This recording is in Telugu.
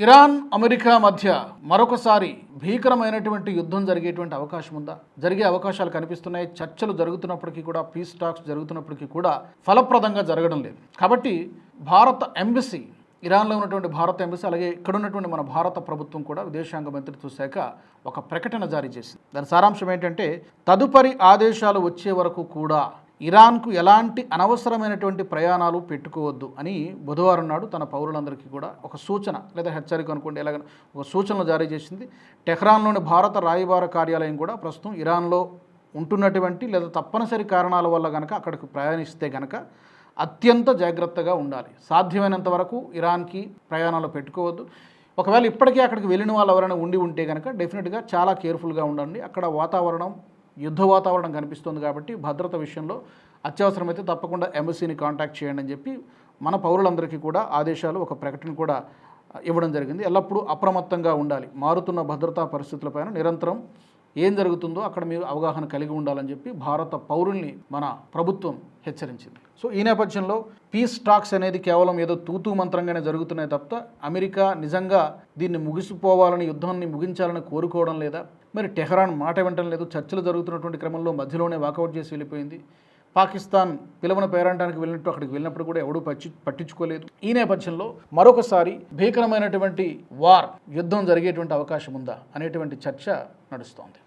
ఇరాన్ అమెరికా మధ్య మరొకసారి భీకరమైనటువంటి యుద్ధం జరిగేటువంటి అవకాశం ఉందా? జరిగే అవకాశాలు కనిపిస్తున్నాయి. చర్చలు జరుగుతున్నప్పటికీ కూడా, పీస్ టాక్స్ జరుగుతున్నప్పటికీ కూడా ఫలప్రదంగా జరగడం లేదు. కాబట్టి భారత ఎంబసీ, ఇరాన్లో ఉన్నటువంటి భారత ఎంబసీ, అలాగే ఇక్కడ ఉన్నటువంటి మన భారత ప్రభుత్వం కూడా విదేశాంగ మంత్రిత్వ శాఖ ఒక ప్రకటన జారీ చేసింది. దాని సారాంశం ఏంటంటే, తదుపరి ఆదేశాలు వచ్చే వరకు కూడా ఇరాన్కు ఎలాంటి అనవసరమైనటువంటి ప్రయాణాలు పెట్టుకోవద్దు అని బుధవారం నాడు తన పౌరులందరికీ కూడా ఒక సూచన లేదా హెచ్చరిక అనుకోండి, ఎలాగ ఒక సూచనలు జారీ చేసింది. టెహ్రాన్లోని భారత రాయబార కార్యాలయం కూడా ప్రస్తుతం ఇరాన్లో ఉంటున్నటువంటి లేదా తప్పనిసరి కారణాల వల్ల కనుక అక్కడికి ప్రయాణిస్తే కనుక అత్యంత జాగ్రత్తగా ఉండాలి. సాధ్యమైనంత వరకు ఇరాన్కి ప్రయాణాలు పెట్టుకోవద్దు. ఒకవేళ ఇప్పటికీ అక్కడికి వెళ్ళిన వాళ్ళు ఎవరైనా ఉంటే కనుక డెఫినెట్గా చాలా కేర్ఫుల్గా ఉండండి. అక్కడ వాతావరణం యుద్ధ వాతావరణం కనిపిస్తుంది కాబట్టి భద్రత విషయంలో అత్యవసరమైతే తప్పకుండా ఎంబసీని కాంటాక్ట్ చేయండి అని చెప్పి మన పౌరులందరికీ కూడా ఆదేశాలు, ఒక ప్రకటన కూడా ఇవ్వడం జరిగింది. ఎల్లప్పుడూ అప్రమత్తంగా ఉండాలి. మారుతున్న భద్రతా పరిస్థితులపైన నిరంతరం ఏం జరుగుతుందో అక్కడ మీరు అవగాహన కలిగి ఉండాలని చెప్పి భారత పౌరుల్ని మన ప్రభుత్వం హెచ్చరించింది. సో ఈ నేపథ్యంలో పీస్ టాక్స్ అనేది కేవలం ఏదో తూతూ మంత్రంగానే జరుగుతున్నాయి తప్ప అమెరికా నిజంగా దీన్ని ముగిసిపోవాలని, యుద్ధాన్ని ముగించాలని కోరుకోవడం లేదా? మరి టెహ్రాన్ మాట వినటం లేదు. చర్చలు జరుగుతున్నటువంటి క్రమంలో మధ్యలోనే వాకౌట్ చేసి వెళ్ళిపోయింది. పాకిస్తాన్ పిలువన పేరంటానికి వెళ్ళినట్టు అక్కడికి వెళ్ళినప్పుడు కూడా ఎవడూ పట్టించుకోలేదు. ఈ నేపథ్యంలో మరొకసారి భీకరమైనటువంటి యుద్ధం జరిగేటువంటి అవకాశం ఉందా అనేటువంటి చర్చ నడుస్తోంది.